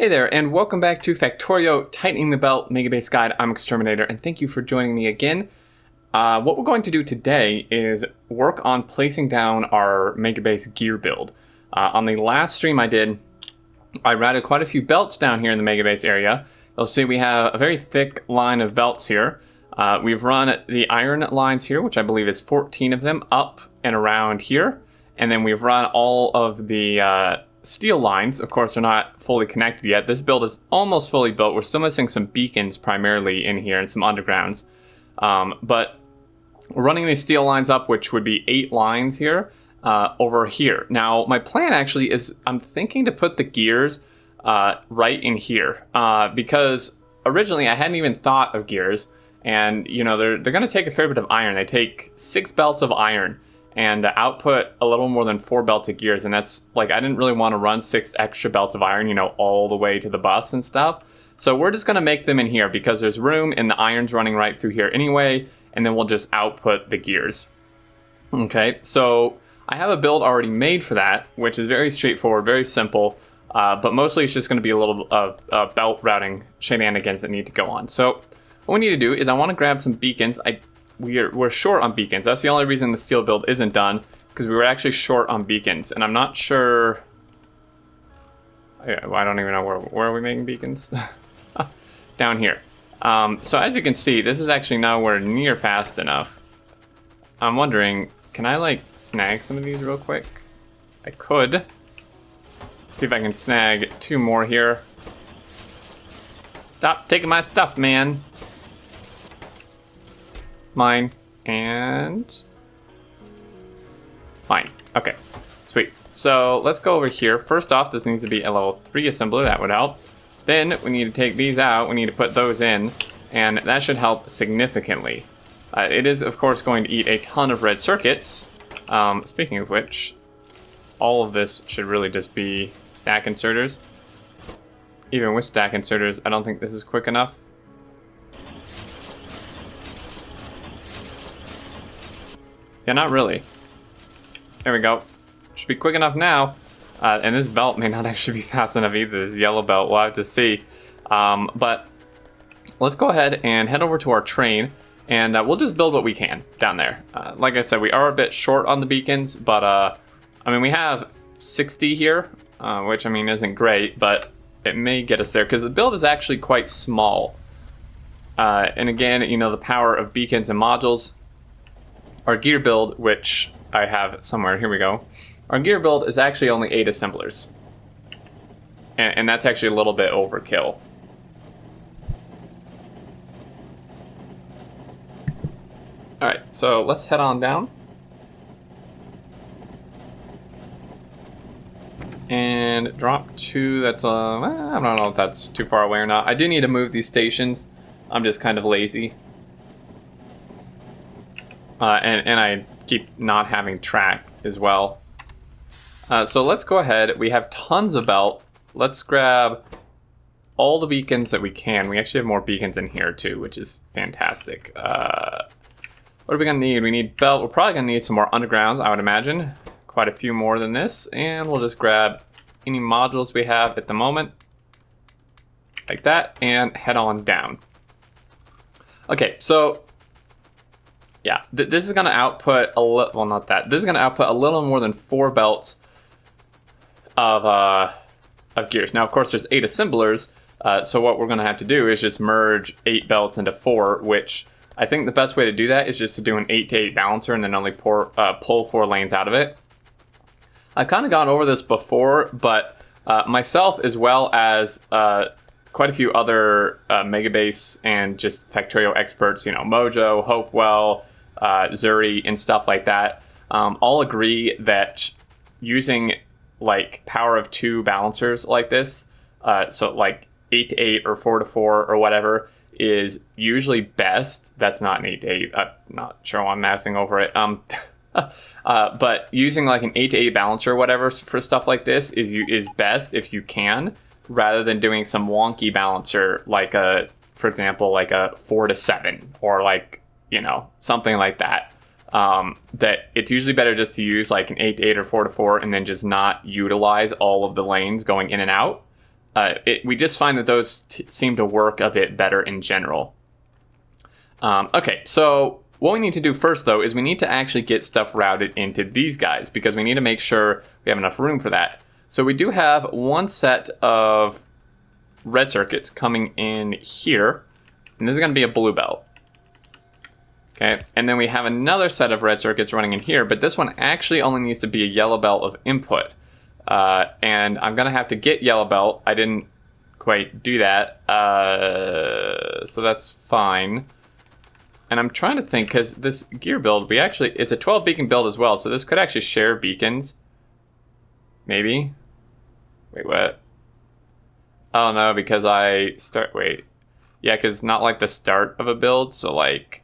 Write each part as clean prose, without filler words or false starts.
Hey there, and welcome back to Factorio Tightening the Belt Megabase Guide. I'm Xterminator, and thank you for joining me again. What we're going to do today is work on placing down our Megabase gear build. On the last stream I routed quite a few belts down here in the Megabase area. You'll see we have a very thick line of belts here. We've run the iron lines here, which I believe is 14 of them, up and around here. And then we've run all of the steel lines. Of course, they're not fully connected yet. This build is almost fully built. We're still missing some beacons primarily in here and some undergrounds. But we're running these steel lines up, which would be 8 lines here over here. Now, my plan actually is I'm thinking to put the gears right in here because originally I hadn't even thought of gears. And, you know, they're going to take a fair bit of iron. They take 6 belts of iron and output a little more than 4 belts of gears. And that's like, I didn't really want to run 6 extra belts of iron, you know, all the way to the bus and stuff. So we're just going to make them in here because there's room and the iron's running right through here anyway. And then we'll just output the gears. Okay, so I have a build already made for that, which is very straightforward, very simple. But mostly it's just going to be a little belt routing shenanigans that need to go on. So what we need to do is I want to grab some beacons. We're short on beacons. That's the only reason the steel build isn't done, because we were actually short on beacons, and I'm not sure. I don't even know where are we making beacons. Down here. So as you can see, this is actually nowhere near fast enough. I'm wondering, can I like snag some of these real quick? I could. See if I can snag 2 more here. Stop taking my stuff, man. Mine and mine. Okay, sweet. So let's go over here. First off, this needs to be a level 3 assembler. That would help. Then we need to take these out. We need to put those in, and that should help significantly. It is, of course, going to eat a ton of red circuits. Speaking of which, all of this should really just be stack inserters. Even with stack inserters, I don't think this is quick enough. Yeah, not really. There we go. Should be quick enough now. And this belt may not actually be fast enough either. This yellow belt, we'll have to see. But let's go ahead and head over to our train. And we'll just build what we can down there. Like I said, we are a bit short on the beacons. But, I mean, we have 60 here. Which, I mean, isn't great. But it may get us there. Because the build is actually quite small. And again, you know, the power of beacons and modules. Our gear build, which I have somewhere, here we go. Our gear build is actually only 8 assemblers. And that's actually a little bit overkill. Alright, so let's head on down. And drop 2, that's I don't know if that's too far away or not. I do need to move these stations. I'm just kind of lazy. And I keep not having track as well. So let's go ahead. We have tons of belt. Let's grab all the beacons that we can. We actually have more beacons in here too, which is fantastic. What are we going to need? We need belt. We're probably going to need some more undergrounds, I would imagine. Quite a few more than this. And we'll just grab any modules we have at the moment. Like that. And head on down. Okay, so yeah, this is going to output a little, well, not that. This is going to output a little more than 4 belts of gears. Now, of course, there's 8 assemblers, so what we're going to have to do is just merge 8 belts into 4, which I think the best way to do that is just to do an 8-to-8 balancer and then only pull 4 lanes out of it. I've kind of gone over this before, but myself as well as quite a few other Megabase and just Factorio experts, you know, Mojo, Hopewell, Zuri, and stuff like that, all agree that using like power of 2 balancers like this, so like 8-to-8 or 4-to-4 or whatever, is usually best. That's not an 8-to-8. I'm not sure why I'm massing over it. But using like an 8-to-8 balancer or whatever for stuff like this is best if you can, rather than doing some wonky balancer like for example, like a 4-to-7 or like, you know, something like that. That it's usually better just to use like an 8-to-8 or 4-to-4 and then just not utilize all of the lanes going in and out. We just find that those seem to work a bit better in general. Okay, so what we need to do first, though, is we need to actually get stuff routed into these guys, because we need to make sure we have enough room for that. So we do have one set of red circuits coming in here, and this is going to be a blue belt. Okay, and then we have another set of red circuits running in here, but this one actually only needs to be a yellow belt of input. And I'm going to have to get yellow belt. I didn't quite do that, so that's fine. And I'm trying to think, because this gear build, it's a 12 beacon build as well, so this could actually share beacons. Maybe? Wait, what? Oh no, because yeah, because it's not like the start of a build, so like,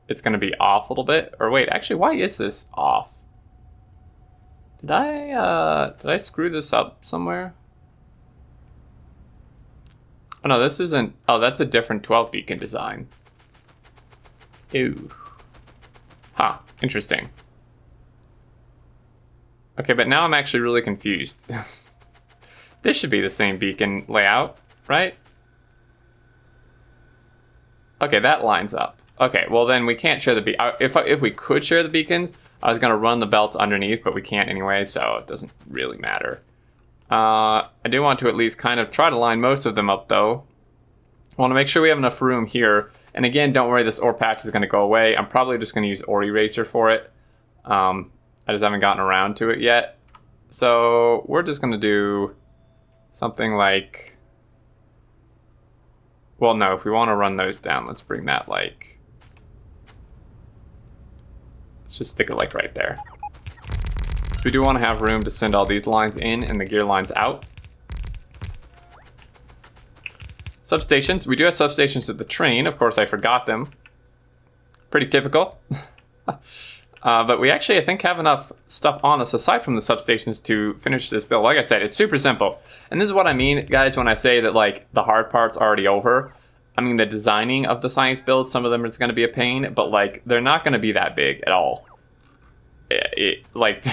it's going to be off a little bit. Or wait, actually, why is this off? Did I screw this up somewhere? Oh no, this isn't, oh, that's a different 12 beacon design. Ew. Huh, interesting. Okay, but now I'm actually really confused. This should be the same beacon layout, right? Okay, that lines up. Okay, well then we can't share the if we could share the beacons, I was gonna run the belts underneath, but we can't anyway, so it doesn't really matter. I do want to at least kind of try to line most of them up though. I want to make sure we have enough room here. And again, don't worry, this ore patch is gonna go away. I'm probably just gonna use ore eraser for it. I just haven't gotten around to it yet. So we're just gonna do something like, well, no, if we want to run those down, let's bring that like, let's just stick it like right there. We do want to have room to send all these lines in and the gear lines out. Substations. We do have substations at the train. Of course, I forgot them. Pretty typical. But we actually, I think, have enough stuff on us aside from the substations to finish this build. Like I said, it's super simple. And this is what I mean, guys, when I say that like the hard part's already over. I mean, the designing of the science builds, some of them is going to be a pain, but like they're not going to be that big at all. Like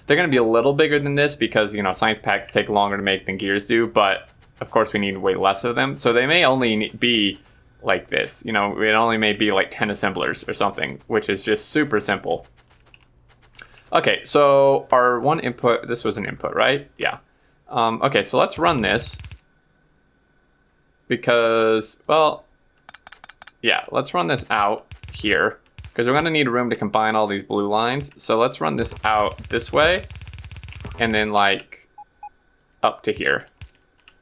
they're going to be a little bigger than this because, you know, science packs take longer to make than gears do, but of course we need way less of them. So they may only be like this, you know, it only may be like 10 assemblers or something, which is just super simple. Okay, so our one input, this was an input, right? Yeah. Okay, so let's run this because, well, yeah, let's run this out here because we're gonna need room to combine all these blue lines. So let's run this out this way and then like up to here.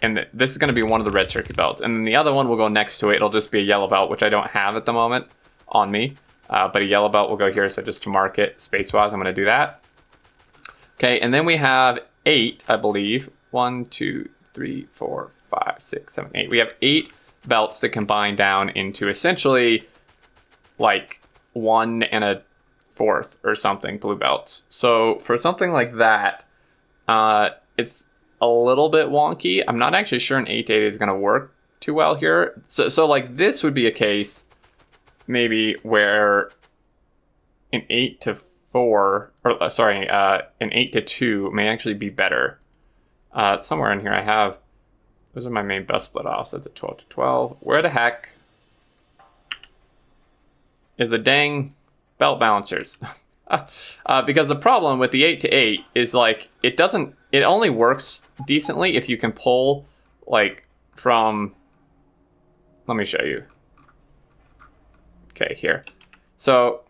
And this is gonna be one of the red circuit belts. And then the other one will go next to it. It'll just be a yellow belt, which I don't have at the moment on me. But a yellow belt will go here, so just to mark it space-wise, I'm going to do that. Okay, and then we have 8, I believe. 1, 2, 3, 4, 5, 6, 7, 8. We have 8 belts to combine down into essentially like 1 1/4 or something blue belts. So for something like that, it's a little bit wonky. I'm not actually sure an 8 to 8 is going to work too well here. So like this would be a case maybe where an 8 to 4, or sorry, an 8 to 2 may actually be better. Somewhere in here I have, those are my main bus split offs at the 12 to 12. Where the heck is the dang belt balancers? Because the problem with the 8 to 8 is like, it only works decently if you can pull like from, let me show you. Okay, here. So,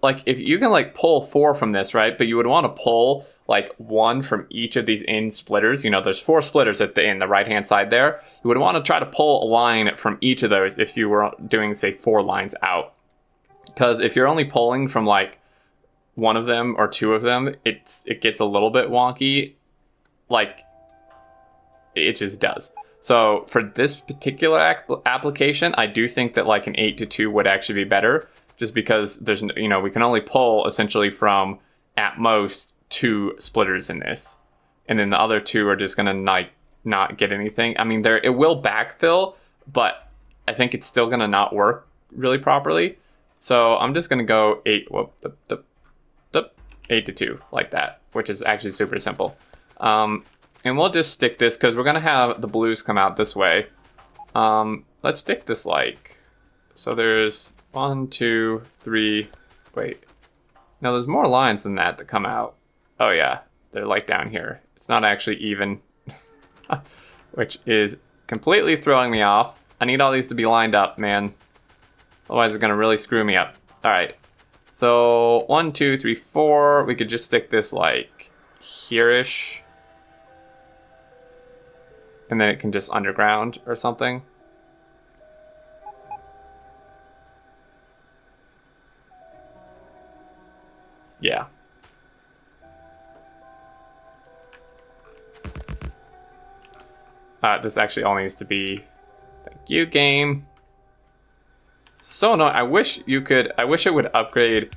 like, if you can, like, pull 4 from this, right? But you would want to pull, like, 1 from each of these in splitters. You know, there's 4 splitters at the right-hand side there. You would want to try to pull a line from each of those if you were doing, say, 4 lines out. Because if you're only pulling from, like, 1 of them or 2 of them, it gets a little bit wonky. Like, it just does. So for this particular application, I do think that like an 8 to 2 would actually be better, just because there's, you know, we can only pull essentially from at most 2 splitters in this, and then the other 2 are just gonna not get anything. I mean, it will backfill, but I think it's still gonna not work really properly. So I'm just gonna go 8 to 2 like that, which is actually super simple. And we'll just stick this, because we're going to have the blues come out this way. Let's stick this like... So there's 1, 2, 3... Wait. No, there's more lines than that come out. Oh yeah, they're like down here. It's not actually even. Which is completely throwing me off. I need all these to be lined up, man. Otherwise it's going to really screw me up. Alright. So 1, 2, 3, 4. We could just stick this like here-ish. And then it can just underground or something. Yeah. This actually all needs to be... Thank you, game. So annoying. I wish it would upgrade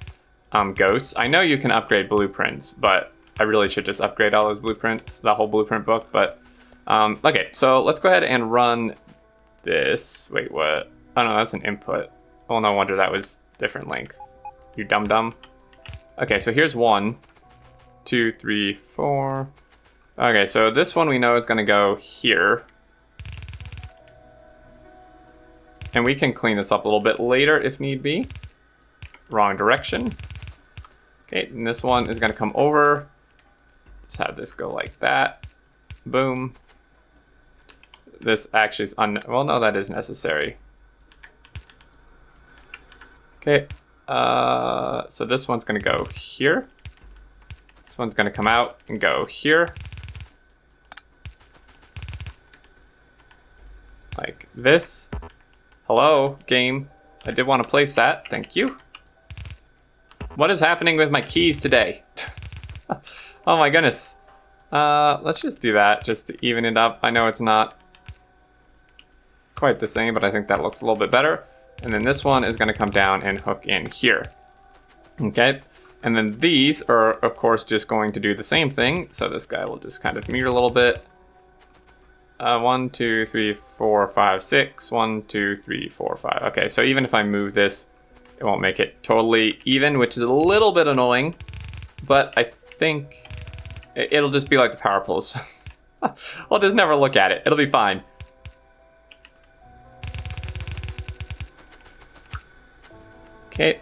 ghosts. I know you can upgrade blueprints, but I really should just upgrade all those blueprints, the whole blueprint book. But okay, so let's go ahead and run this. Wait, what? Oh no, that's an input. Oh, no wonder that was different length. You dum-dum. Okay, so here's 1, 2, 3, 4. Okay, so this one we know is going to go here. And we can clean this up a little bit later if need be. Wrong direction. Okay, and this one is going to come over. Let's have this go like that. Boom. This actually is well, no, that is necessary. Okay. So this one's going to go here. This one's going to come out and go here. Like this. Hello, game. I did want to place that. Thank you. What is happening with my keys today? Oh my goodness. Let's just do that just to even it up. I know it's not quite the same, but I think that looks a little bit better. And then this one is going to come down and hook in here. Okay. And then these are, of course, just going to do the same thing. So this guy will just kind of mirror a little bit. 1, 2, 3, 4, 5, 6. 1, 2, 3, 4, 5. Okay, so even if I move this, it won't make it totally even, which is a little bit annoying. But I think it'll just be like the power poles. We'll just never look at it. It'll be fine. Okay.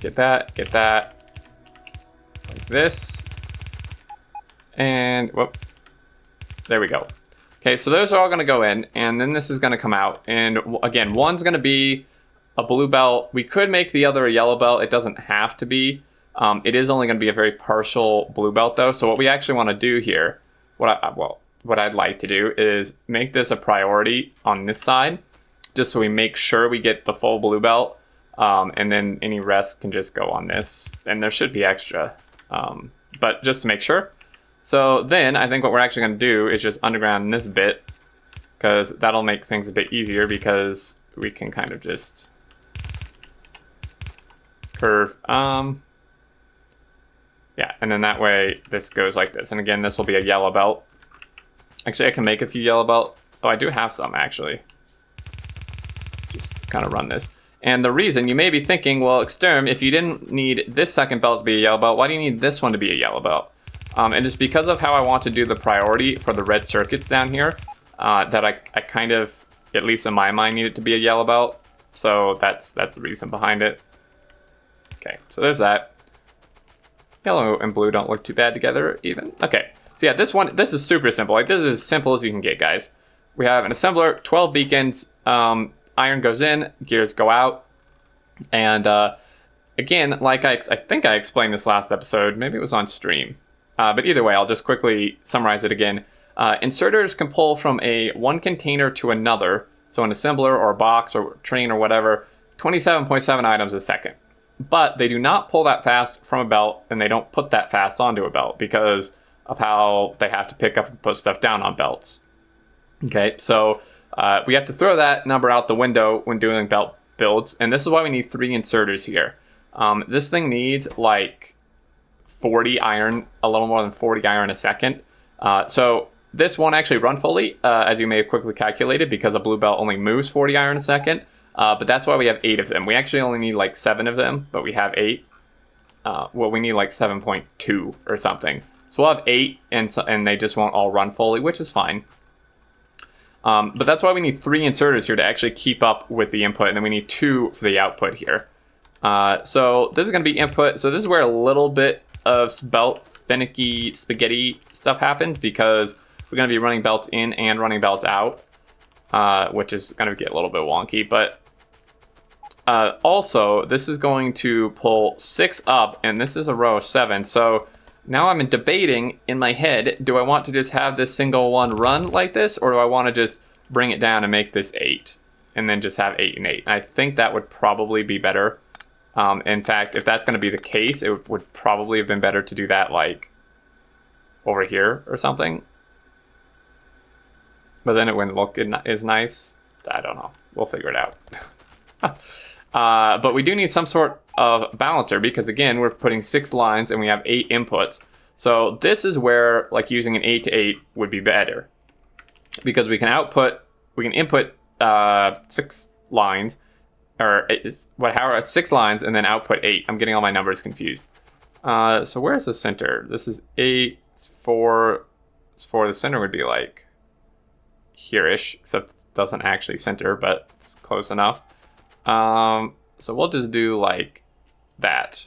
Get that, like this. And, whoop. There we go. Okay, so those are all gonna go in, and then this is gonna come out. And again, one's gonna be a blue belt. We could make the other a yellow belt. It doesn't have to be. It is only gonna be a very partial blue belt though. So what we actually wanna do here, what I'd like to do is make this a priority on this side, just so we make sure we get the full blue belt. And then any rest can just go on this, and there should be extra, but just to make sure. So then I think what we're actually going to do is just underground this bit, because that'll make things a bit easier, because we can kind of just curve. Yeah, and then that way this goes like this. And again, this will be a yellow belt. Actually, I can make a few yellow belt. Oh, I do have some actually. Just kind of run this. And the reason, you may be thinking, well, Xterm, if you didn't need this second belt to be a yellow belt, why do you need this one to be a yellow belt? And it's because of how I want to do the priority for the red circuits down here, that I kind of, at least in my mind, need it to be a yellow belt. So that's the reason behind it. Okay, so there's that. Yellow and blue don't look too bad together even. Okay, so yeah, this is super simple. Like, this is as simple as you can get, guys. We have an assembler, 12 beacons, iron goes in, gears go out. And again, like I think I explained this last episode, maybe it was on stream. But either way, I'll just quickly summarize it again. Inserters can pull from one container to another, so an assembler or a box or train or whatever, 27.7 items a second. But they do not pull that fast from a belt, and they don't put that fast onto a belt because of how they have to pick up and put stuff down on belts. Okay, so we have to throw that number out the window when doing belt builds, and this is why we need 3 inserters here. This thing needs like 40 iron, a little more than 40 iron a second. So this won't actually run fully, as you may have quickly calculated, because a blue belt only moves 40 iron a second. But that's why we have 8 of them. We actually only need like 7 of them, but we have 8. Well, we need like 7.2 or something. So we'll have 8, and they just won't all run fully, which is fine. But that's why we need 3 inserters here to actually keep up with the input, and then we need 2 for the output here. So this is going to be input. So this is where a little bit of belt finicky spaghetti stuff happens, because we're going to be running belts in and running belts out, which is going to get a little bit wonky. But also, this is going to pull 6 up, and this is a row of 7. So now I'm debating in my head, do I want to just have this single one run like this, or do I want to just bring it down and make this 8, and then just have 8 and 8? And I think that would probably be better. In fact, if that's going to be the case, it would probably have been better to do that like over here or something. But then it wouldn't look as nice. I don't know. We'll figure it out. But we do need some sort of balancer, because again, we're putting 6 lines and we have 8 inputs. So this is where like using an 8 to 8 would be better, because we can input 6 lines, or however 6 lines, and then output 8. I'm getting all my numbers confused. So where's the center? This is 8. It's 4. It's 4. The center would be like here-ish, except it doesn't actually center, but it's close enough. So we'll just do like that.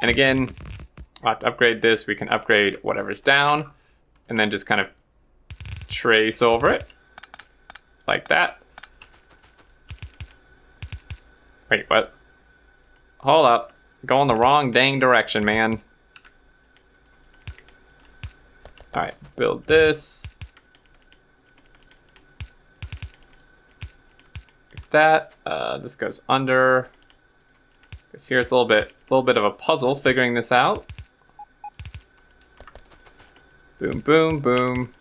And again, we'll have to upgrade this. We can upgrade whatever's down, and then just kind of trace over it like that. Wait, what? Hold up. Going the wrong dang direction, man. Alright, build this. Like that. This goes under. Because here it's a little bit of a puzzle figuring this out. Boom, boom, boom.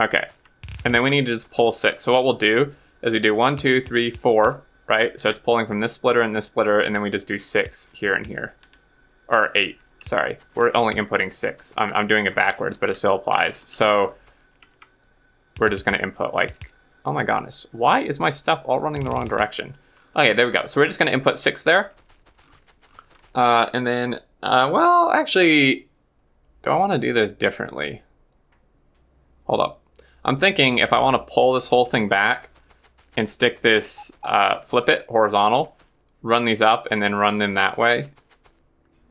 Okay. And then we need to just pull 6. So what we'll do is we do 1, 2, 3, 4, right? So it's pulling from this splitter and this splitter, and then we just do 6 here and here. Or 8, sorry. We're only inputting 6. I'm doing it backwards, but it still applies. So we're just going to input like, oh my goodness. Why is my stuff all running the wrong direction? Okay, there we go. So we're just going to input 6 there. And then, well, actually, do I want to do this differently? Hold up. I'm thinking if I want to pull this whole thing back and stick this, flip it horizontal, run these up, and then run them that way.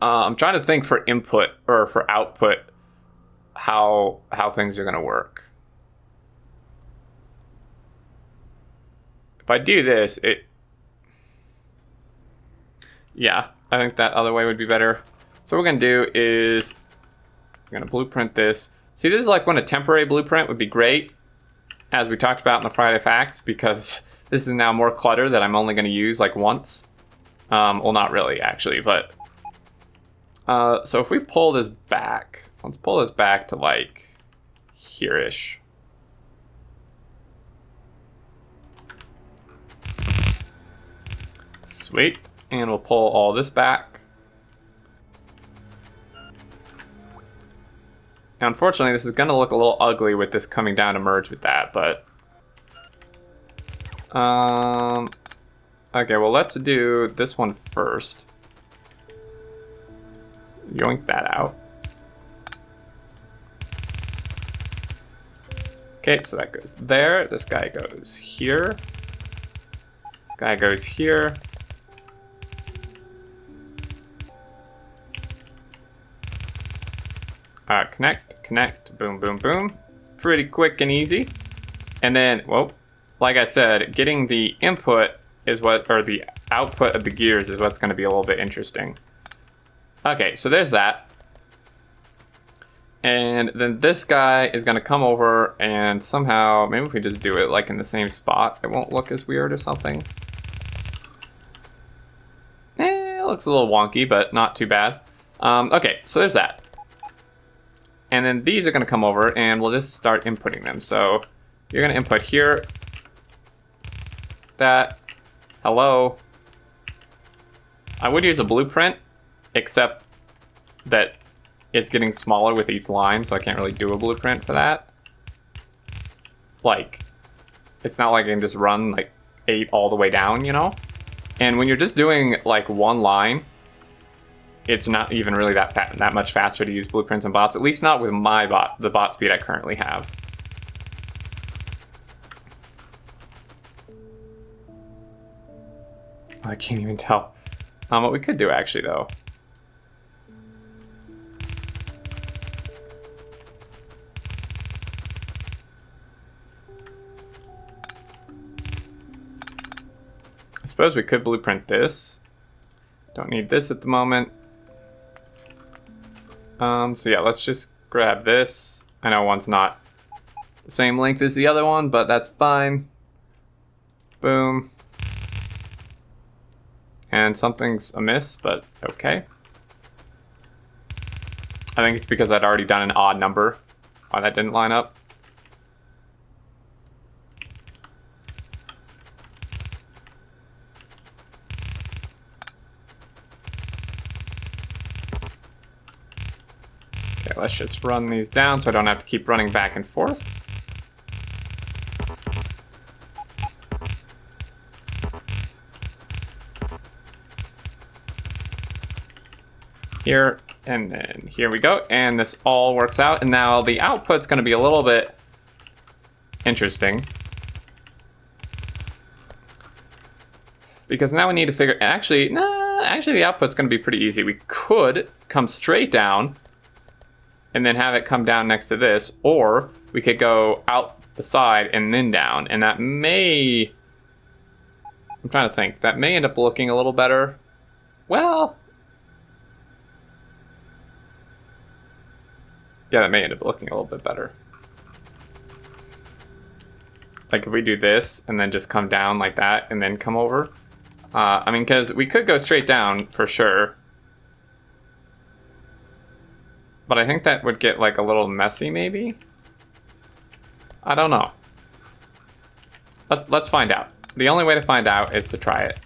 I'm trying to think for input or for output how things are going to work. If I do this, yeah, I think that other way would be better. So what we're going to do is we're going to blueprint this. See, this is like when a temporary blueprint would be great, as we talked about in the Friday Facts, because this is now more clutter that I'm only going to use like once. Well, not really, actually, but... so if we pull this back, let's pull this back to like here-ish. Sweet. And we'll pull all this back. Now, unfortunately, this is going to look a little ugly with this coming down to merge with that, but... okay, well, let's do this one first. Yoink that out. Okay, so that goes there. This guy goes here. This guy goes here. Connect, boom, boom, boom. Pretty quick and easy. And then, well, like I said, getting the input is what, or the output of the gears is what's going to be a little bit interesting. Okay, so there's that. And then this guy is going to come over and somehow, maybe if we just do it like in the same spot, it won't look as weird or something. It looks a little wonky, but not too bad. Okay, so there's that. And then these are going to come over and we'll just start inputting them. So you're going to input here. That. Hello. I would use a blueprint, except that it's getting smaller with each line, so I can't really do a blueprint for that. Like, it's not like I can just run like 8 all the way down, you know? And when you're just doing like one line, it's not even really that much faster to use blueprints and bots, at least not with my bot, the bot speed I currently have. I can't even tell. What we could do actually though. I suppose we could blueprint this. Don't need this at the moment. So yeah, let's just grab this. I know one's not the same length as the other one, but that's fine. Boom. And something's amiss, but okay. I think it's because I'd already done an odd number. Why that didn't line up. Okay, let's just run these down so I don't have to keep running back and forth. Here, and then here we go, and this all works out, and now the output's going to be a little bit interesting. Because now we need to figure, actually the output's going to be pretty easy. We could come straight down and then have it come down next to this, or we could go out the side and then down, and that may, I'm trying to think, that may end up looking a little better. Well, yeah, that may end up looking a little bit better. Like if we do this and then just come down like that and then come over. I mean, because we could go straight down for sure. But I think that would get like a little messy maybe. I don't know. Let's find out. The only way to find out is to try it.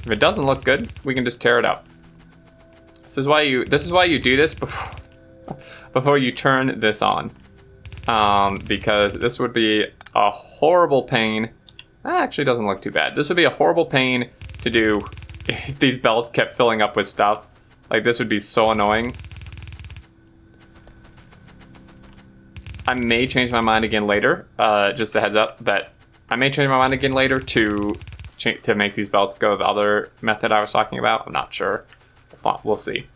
If it doesn't look good, we can just tear it up. This is why you do this before you turn this on, because this would be a horrible pain. That actually doesn't look too bad. This would be a horrible pain to do if these belts kept filling up with stuff. Like this would be so annoying. I may change my mind again later. Just a heads up that I may change my mind again later to make these belts go the other method I was talking about. I'm not sure. We'll see.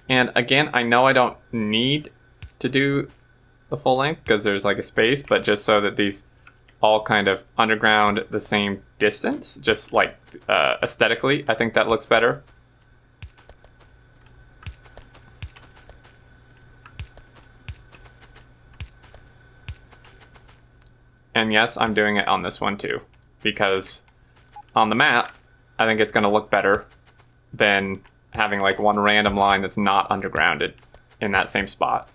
And again, I know I don't need to do the full length because there's like a space, but just so that these all kind of underground the same distance, just like aesthetically, I think that looks better. And yes, I'm doing it on this one too, because on the map, I think it's going to look better than having like one random line that's not undergrounded in that same spot.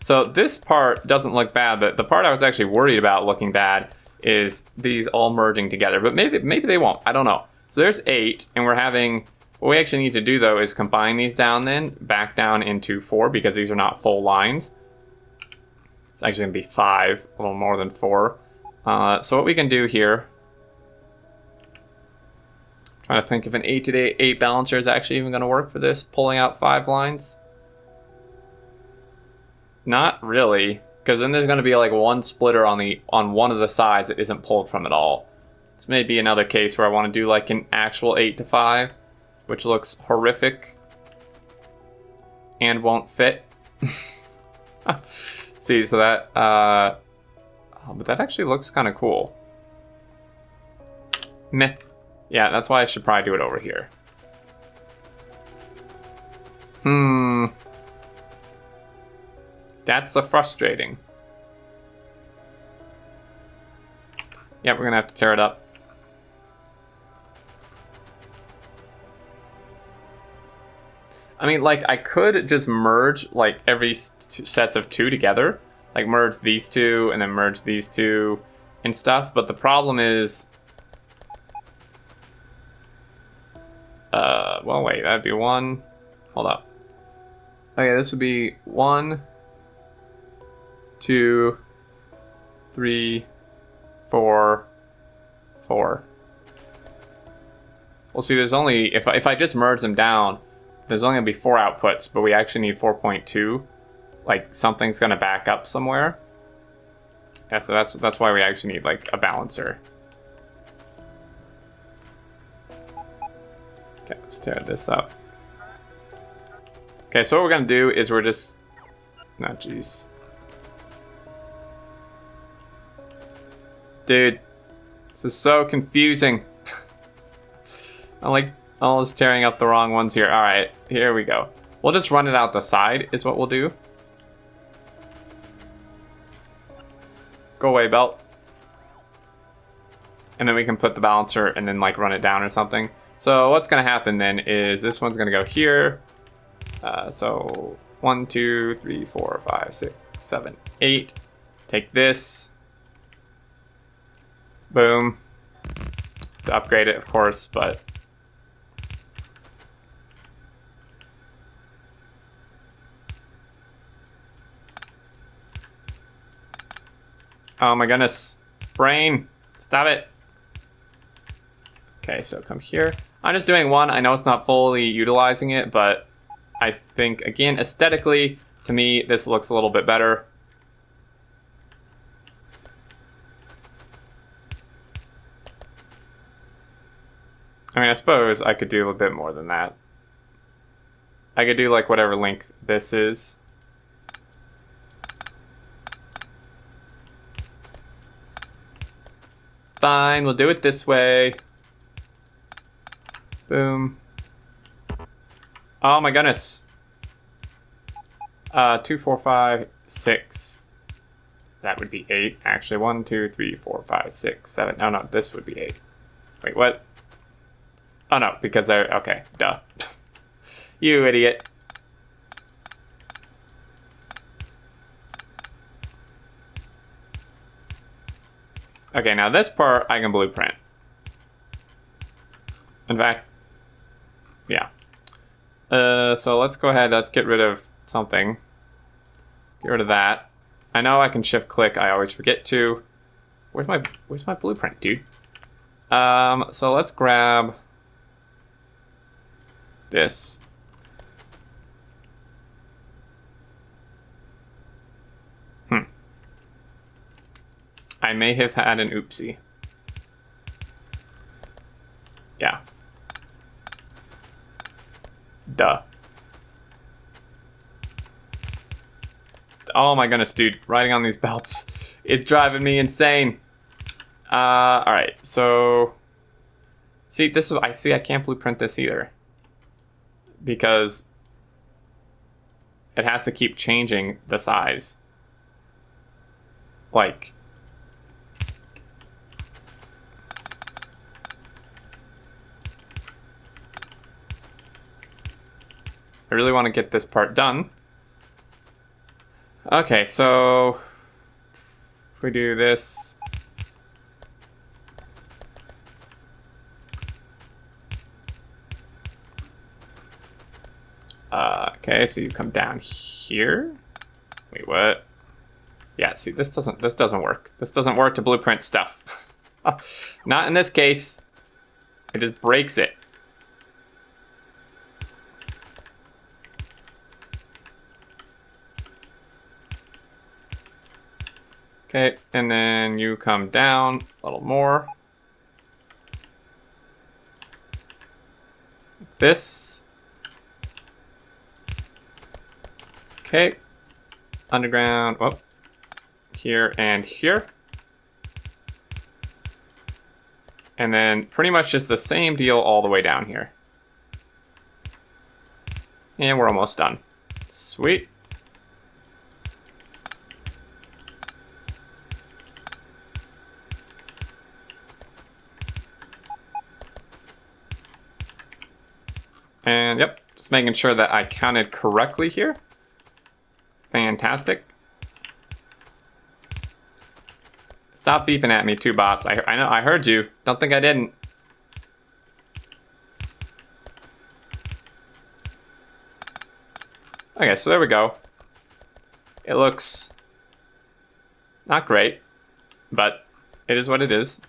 So this part doesn't look bad, but the part I was actually worried about looking bad is these all merging together, but maybe they won't. I don't know. So there's 8, and we're having, what we actually need to do though is combine these down then, back down into 4, because these are not full lines. It's actually going to be 5, a little more than 4. So what we can do here, I'm trying to think if an 8 to 8 balancer is actually even going to work for this, pulling out 5 lines. Not really, because then there's going to be like one splitter on one of the sides that isn't pulled from at all. This may be another case where I want to do like an actual 8 to 5, which looks horrific and won't fit. See, so that, but that actually looks kind of cool. Meh. Yeah, that's why I should probably do it over here. That's a frustrating. Yeah, we're gonna have to tear it up. I mean, like, I could just merge, like, every sets of 2 together. Like, merge these 2, and then merge these 2, and stuff. But the problem is... well, wait, that'd be 1... Hold up. Okay, this would be 1, 2, 3, 4, 4. Well, see, there's only, if I just merge them down, there's only gonna be 4 outputs, but we actually need 4.2. Like, something's gonna back up somewhere. Yeah, so that's why we actually need, like, a balancer. Okay, let's tear this up. Okay, so what we're gonna do is we're just... No, jeez. Dude, this is so confusing. I'm like almost tearing up the wrong ones here. Alright, here we go. We'll just run it out the side is what we'll do. Go away, belt. And then we can put the balancer and then like run it down or something. So what's gonna happen then is this one's gonna go here. So 1, 2, 3, 4, 5, 6, 7, 8. Take this. Boom. To upgrade it, of course, but... Oh my goodness. Brain. Stop it. Okay, so come here. I'm just doing one. I know it's not fully utilizing it, but I think, again, aesthetically, to me, this looks a little bit better. I mean, I suppose I could do a little bit more than that. I could do like whatever length this is. Fine, we'll do it this way. Boom. Oh my goodness. 2, 4, 5, 6. That would be 8. Actually, 1, 2, 3, 4, 5, 6, 7. No, no, this would be 8. Wait, what? Oh no, because they're... Okay, duh. You idiot. Okay, now this part I can blueprint. In fact, yeah. So let's go ahead, let's get rid of something. Get rid of that. I know I can shift click, I always forget to. Where's my blueprint, dude? So let's grab this. I may have had an oopsie. Yeah. Duh. Oh my goodness, dude. Riding on these belts is driving me insane. Alright, so... See, this is... I can't blueprint this either. Because... it has to keep changing the size. Like... I really want to get this part done. Okay, so if we do this, okay, so you come down here. Wait, what? Yeah, see, this doesn't work. This doesn't work to blueprint stuff. Not in this case. It just breaks it. Okay, and then you come down a little more. This. Okay. Underground, oh, here and here. And then pretty much just the same deal all the way down here. And we're almost done. Sweet. And yep, just making sure that I counted correctly here. Fantastic. Stop beeping at me, two bots. I know, I heard you. Don't think I didn't. Okay, so there we go. It looks not great, but it is what it is.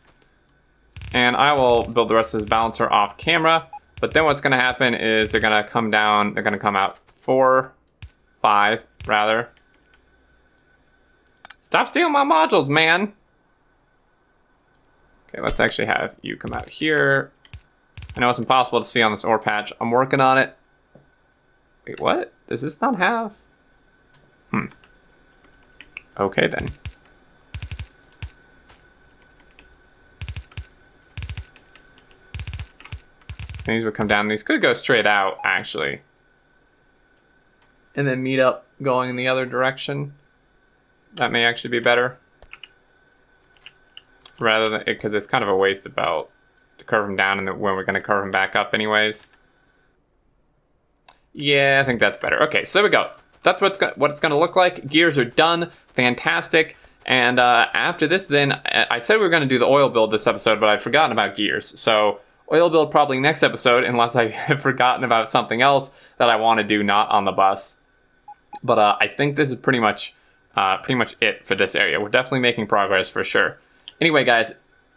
And I will build the rest of this balancer off camera. But then what's going to happen is they're going to come down. They're going to come out 4, 5, rather. Stop stealing my modules, man. Okay, let's actually have you come out here. I know it's impossible to see on this ore patch. I'm working on it. Wait, what? Does this not have? Okay, then. These would come down. These could go straight out, actually. And then meet up going in the other direction. That may actually be better. Rather than, because it's kind of a waste of belt to curve them down and when we're going to curve them back up anyways. Yeah, I think that's better. Okay, so there we go. That's what it's going to look like. Gears are done. Fantastic. And after this, then, I said we were going to do the oil build this episode, but I'd forgotten about gears. So oil build probably next episode, unless I have forgotten about something else that I want to do not on the bus. But I think this is pretty much it for this area. We're definitely making progress for sure. Anyway, guys,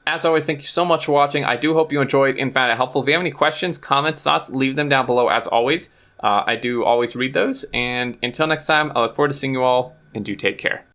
as always, thank you so much for watching. I do hope you enjoyed and found it helpful. If you have any questions, comments, thoughts, leave them down below as always. I do always read those. And until next time, I look forward to seeing you all, and do take care.